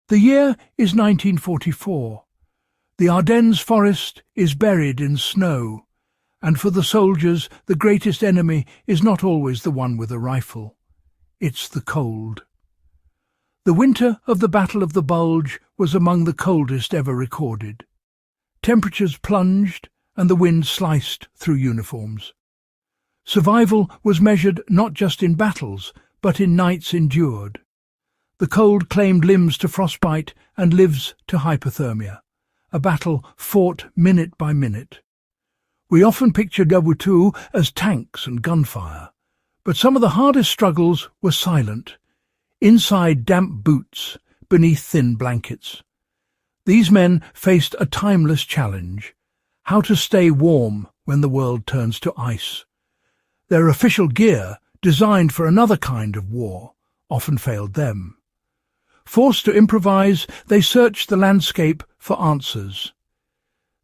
The year is 1944. The Ardennes forest is buried in snow, and for the soldiers the greatest enemy is not always the one with a rifle. It's the cold. The winter of the Battle of the Bulge was among the coldest ever recorded. Temperatures plunged and the wind sliced through uniforms. Survival was measured not just in battles, but in nights endured. The cold claimed limbs to frostbite and lives to hypothermia, a battle fought minute by minute. We often picture WWII as tanks and gunfire, but some of the hardest struggles were silent, inside damp boots, beneath thin blankets. These men faced a timeless challenge: how to stay warm when the world turns to ice. Their official gear, designed for another kind of war, often failed them. Forced to improvise, they searched the landscape for answers.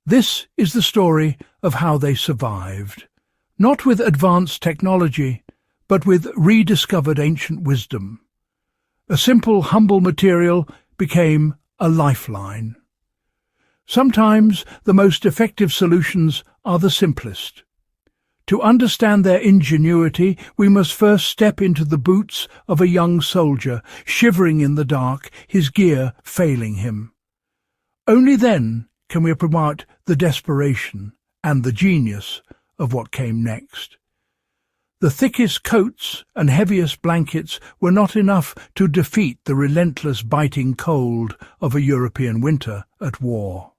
This is the story of how they survived, not with advanced technology, but with rediscovered ancient wisdom. A simple, humble material became a lifeline. Sometimes the most effective solutions are the simplest. To understand their ingenuity, we must first step into the boots of a young soldier, shivering in the dark, his gear failing him. Only then can we promote the desperation and the genius of what came next. The thickest coats and heaviest blankets were not enough to defeat the relentless biting cold of a European winter at war.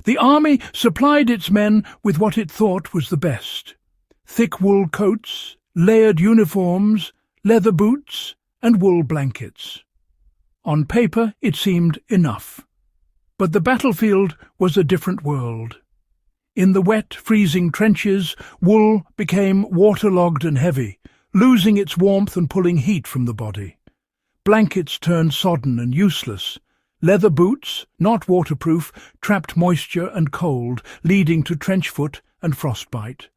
The army supplied its men with what it thought was the best: thick wool coats, layered uniforms, leather boots, and wool blankets. On paper it seemed enough. But the battlefield was a different world. In the wet, freezing trenches, wool became waterlogged and heavy, losing its warmth and pulling heat from the body. Blankets turned sodden and useless. Leather boots, not waterproof, trapped moisture and cold, leading to trench foot and frostbite.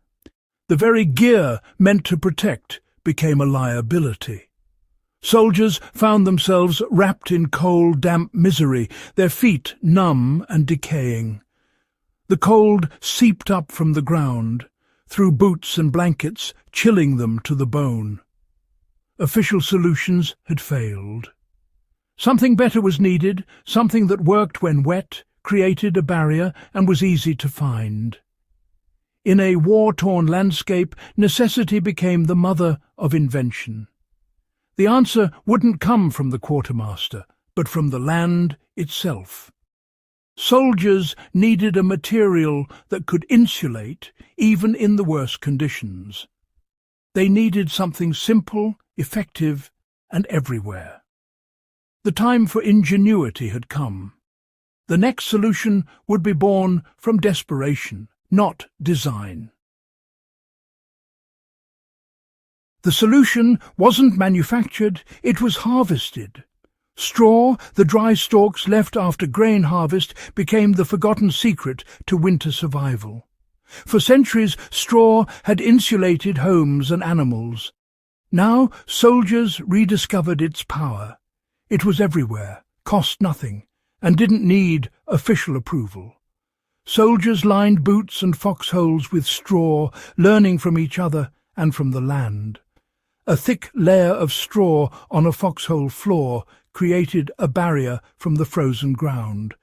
The very gear meant to protect became a liability. Soldiers found themselves wrapped in cold, damp misery, their feet numb and decaying. The cold seeped up from the ground, through boots and blankets, chilling them to the bone. Official solutions had failed. Something better was needed, something that worked when wet, created a barrier, and was easy to find. In a war-torn landscape, necessity became the mother of invention. The answer wouldn't come from the quartermaster, but from the land itself. Soldiers needed a material that could insulate even in the worst conditions. They needed something simple, effective, and everywhere. The time for ingenuity had come. The next solution would be born from desperation, not design. The solution wasn't manufactured, it was harvested. Straw, the dry stalks left after grain harvest, became the forgotten secret to winter survival. For centuries, straw had insulated homes and animals. Now soldiers rediscovered its power. It was everywhere, cost nothing, and didn't need official approval. Soldiers lined boots and foxholes with straw, learning from each other and from the land. A thick layer of straw on a foxhole floor created a barrier from the frozen ground,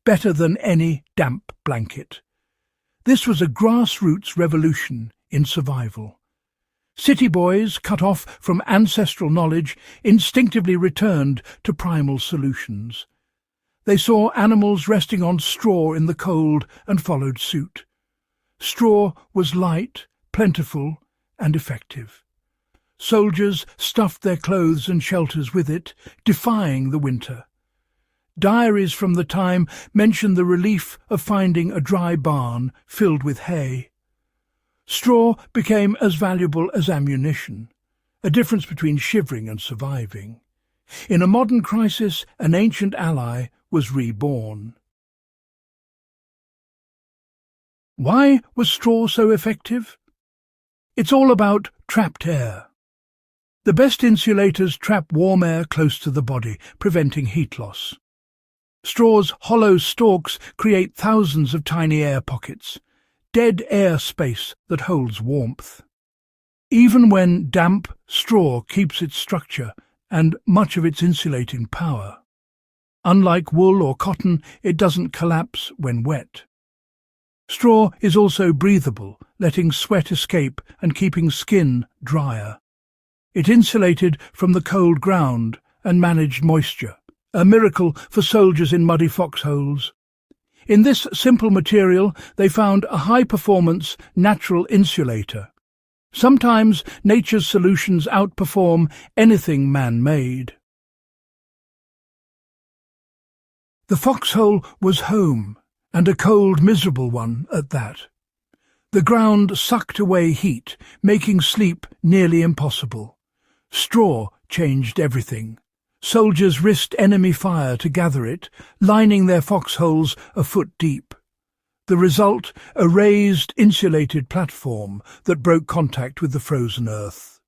better than any damp blanket. This was a grassroots revolution in survival. City boys, cut off from ancestral knowledge, instinctively returned to primal solutions. They saw animals resting on straw in the cold and followed suit. Straw was light, plentiful, and effective. Soldiers stuffed their clothes and shelters with it, defying the winter. Diaries from the time mention the relief of finding a dry barn filled with hay. Straw became as valuable as ammunition, a difference between shivering and surviving. In a modern crisis, an ancient ally was reborn. Why was straw so effective? It's all about trapped air. The best insulators trap warm air close to the body, preventing heat loss. Straw's hollow stalks create thousands of tiny air pockets, dead air space that holds warmth. Even when damp, straw keeps its structure and much of its insulating power. Unlike wool or cotton, it doesn't collapse when wet. Straw is also breathable, letting sweat escape and keeping skin drier. It insulated from the cold ground and managed moisture, a miracle for soldiers in muddy foxholes. In this simple material, they found a high-performance natural insulator. Sometimes nature's solutions outperform anything man-made. The foxhole was home, and a cold, miserable one at that. The ground sucked away heat, making sleep nearly impossible. Straw changed everything. Soldiers risked enemy fire to gather it, lining their foxholes a foot deep. The result, a raised, insulated platform that broke contact with the frozen earth.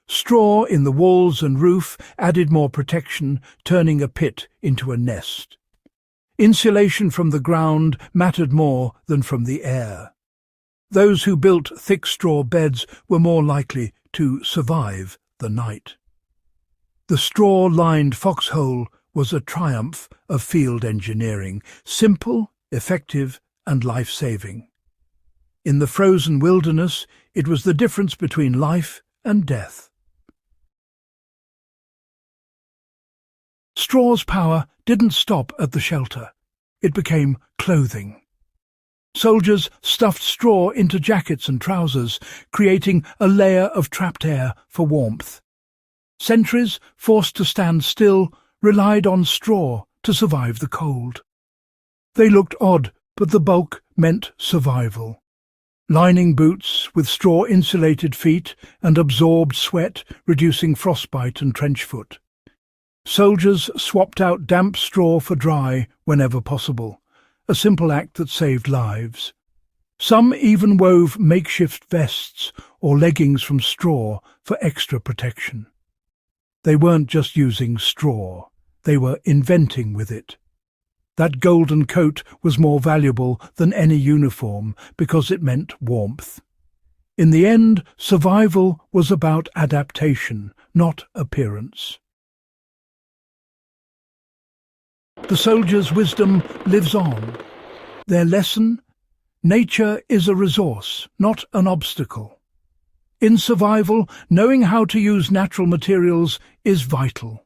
Straw in the walls and roof added more protection, turning a pit into a nest. Insulation from the ground mattered more than from the air. Those who built thick straw beds were more likely to survive the night. The straw-lined foxhole was a triumph of field engineering, simple, effective, and life-saving. In the frozen wilderness, it was the difference between life and death. Straw's power didn't stop at the shelter. It became clothing. Soldiers stuffed straw into jackets and trousers, creating a layer of trapped air for warmth. Sentries, forced to stand still, relied on straw to survive the cold. They looked odd, but the bulk meant survival. Lining boots with straw-insulated feet and absorbed sweat, reducing frostbite and trench foot. Soldiers swapped out damp straw for dry whenever possible, a simple act that saved lives. Some even wove makeshift vests or leggings from straw for extra protection. They weren't just using straw, they were inventing with it. That golden coat was more valuable than any uniform because it meant warmth. In the end, survival was about adaptation, not appearance. The soldiers' wisdom lives on. Their lesson? Nature is a resource, not an obstacle. In survival, knowing how to use natural materials is vital.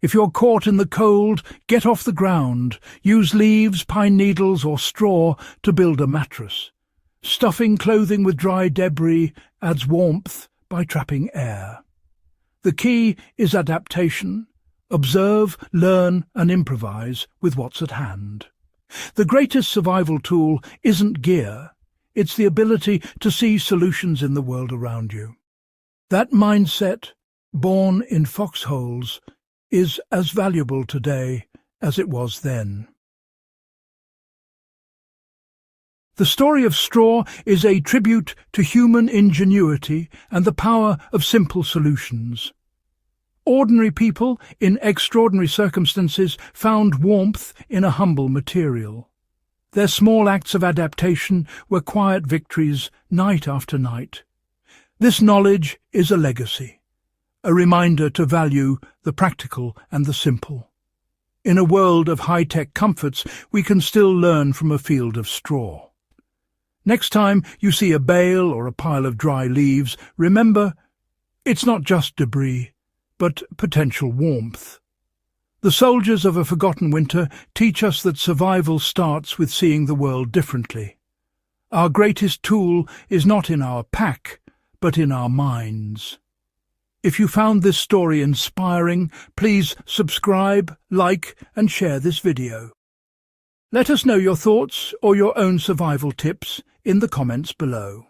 If you're caught in the cold, get off the ground. Use leaves, pine needles, or straw to build a mattress. Stuffing clothing with dry debris adds warmth by trapping air. The key is adaptation. Observe, learn, and improvise with what's at hand. The greatest survival tool isn't gear. It's the ability to see solutions in the world around you. That mindset, born in foxholes, is as valuable today as it was then. The story of straw is a tribute to human ingenuity and the power of simple solutions. Ordinary people, in extraordinary circumstances, found warmth in a humble material. Their small acts of adaptation were quiet victories night after night. This knowledge is a legacy, a reminder to value the practical and the simple. In a world of high-tech comforts, we can still learn from a field of straw. Next time you see a bale or a pile of dry leaves, remember, it's not just debris, but potential warmth. The soldiers of a forgotten winter teach us that survival starts with seeing the world differently. Our greatest tool is not in our pack, but in our minds. If you found this story inspiring, please subscribe, like, and share this video. Let us know your thoughts or your own survival tips in the comments below.